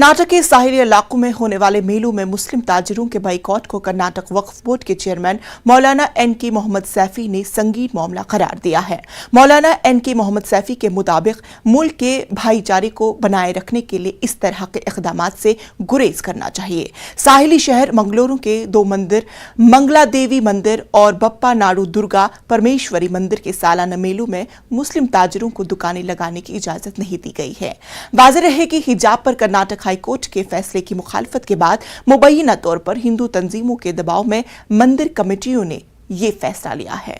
कर्नाटक के साहिली इलाकों में होने वाले मेलों में मुस्लिम ताजिरों के बाइकॉट को कर्नाटक वक्फ बोर्ड के चेयरमैन मौलाना एन.के. मोहम्मद सैफी ने संगीन मामला करार दिया है। मौलाना एन.के. मोहम्मद सैफी के मुताबिक मुल्क के भाईचारे को बनाए रखने के लिए इस तरह के इक़दाम से गुरेज करना चाहिए। साहिली शहर मंगलुरु के दो मंदिर मंगला देवी मंदिर और बप्पा नाडु दुर्गा परमेश्वरी मंदिर के सालाना मेलों में मुस्लिम ताजिरों को दुकानें लगाने की इजाजत नहीं दी गई है। वाज़ेह रहे कि हिजाब पर कर्नाटक हाई कोर्ट के फैसले की मुखालफत के बाद मुबैना तौर पर हिंदू तंजीमों के दबाव में मंदिर कमेटियों ने ये फैसला लिया है।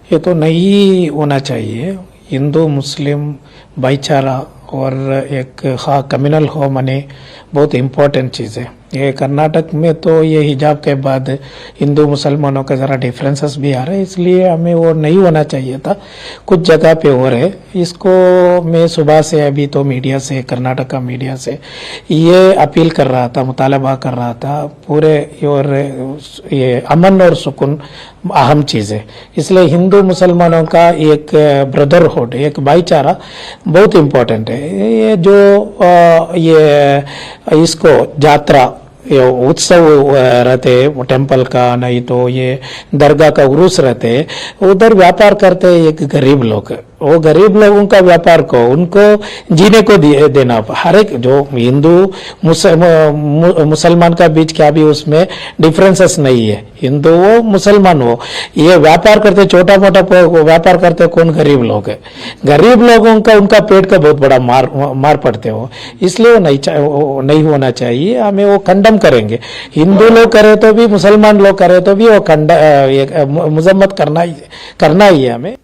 ये तो नहीं होना चाहिए। हिंदू मुस्लिम भाईचारा और एक कम्युनल हो माने बहुत इम्पोर्टेंट चीज़ है। ये कर्नाटक में तो ये हिजाब के बाद हिंदू मुसलमानों का ज़रा डिफरेंसेस भी आ रहे हैं, इसलिए हमें वो नहीं होना चाहिए था। कुछ जगह पे हो रहे, इसको मैं सुबह से अभी तो मीडिया से, कर्नाटक का मीडिया से ये अपील कर रहा था, मुतालबा कर रहा था। पूरे और ये अमन और सुकून अहम चीज़ है, इसलिए हिंदू मुसलमानों का एक ब्रदरहुड, एक भाईचारा बहुत इम्पोर्टेंट है। ये जो ये इसको यात्रा ये उत्सव रहते टेम्पल का, नहीं तो ये दरगाह का उरूस रहते, उधर व्यापार करते एक गरीब लोग, वो गरीब लोगों का व्यापार को उनको जीने को देना। हर एक जो हिंदू मुसलमान का बीच क्या भी उसमें डिफरेंसेस नहीं है। हिंदू हो मुसलमान हो, ये व्यापार करते, छोटा मोटा व्यापार करते कौन गरीब लोग है। गरीब लोगों का उनका पेट का बहुत बड़ा मार पड़ते हो, इसलिए वो नहीं होना चाहिए। हमें वो कंडम करेंगे। हिंदू लोग करे तो भी, मुसलमान लोग करे तो भी वो मजम्मत करना ही है हमें।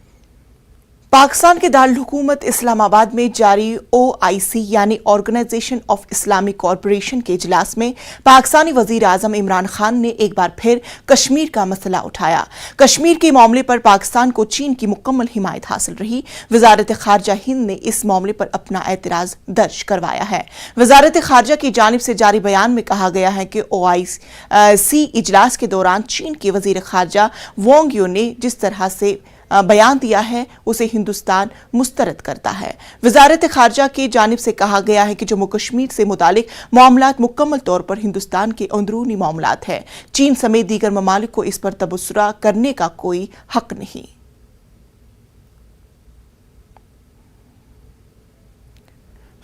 पाकिस्तान के दारुल हुकूमत इस्लामाबाद में जारी OIC यानी ऑर्गेनाइजेशन ऑफ इस्लामिक कॉरपोरेशन के इजलास में पाकिस्तानी वजीर आजम इमरान खान ने एक बार फिर कश्मीर का मसला उठाया। कश्मीर के मामले पर पाकिस्तान को चीन की मुकम्मल हिमायत हासिल रही। वजारत खारजा हिंद ने इस मामले पर अपना एतराज दर्ज करवाया है। वजारत खारजा की जानिब से जारी बयान में कहा गया है कि OIC इजलास के दौरान चीन के वजीर खारजा वांग यी ने जिस तरह से बयान दिया है उसे हिंदुस्तान मुस्तरद करता है। वजारत खारजा की जानिब से कहा गया है कि जम्मू कश्मीर से मुतालिक मामलात मुकम्मल तौर पर हिंदुस्तान के अंदरूनी मामलात है। चीन समेत दीगर ममालिक को इस पर तबसरा करने का कोई हक नहीं।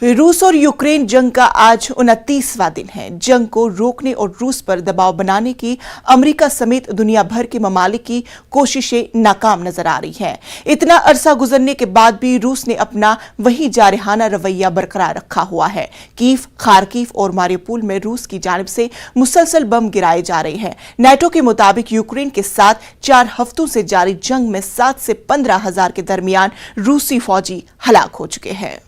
रूस और यूक्रेन जंग का आज 29वां दिन है। जंग को रोकने और रूस पर दबाव बनाने की अमेरिका समेत दुनिया भर के ममालिक की कोशिशें नाकाम नजर आ रही हैं। इतना अरसा गुजरने के बाद भी रूस ने अपना वही जारहाना रवैया बरकरार रखा हुआ है। कीव, खारकीव और मारिउपोल में रूस की जानिब से मुसलसल बम गिराए जा रहे हैं। नेटो के मुताबिक यूक्रेन के साथ 4 हफ्तों से जारी जंग में 7 से 15 हजार के दरमियान रूसी फौजी हलाक हो चुके हैं।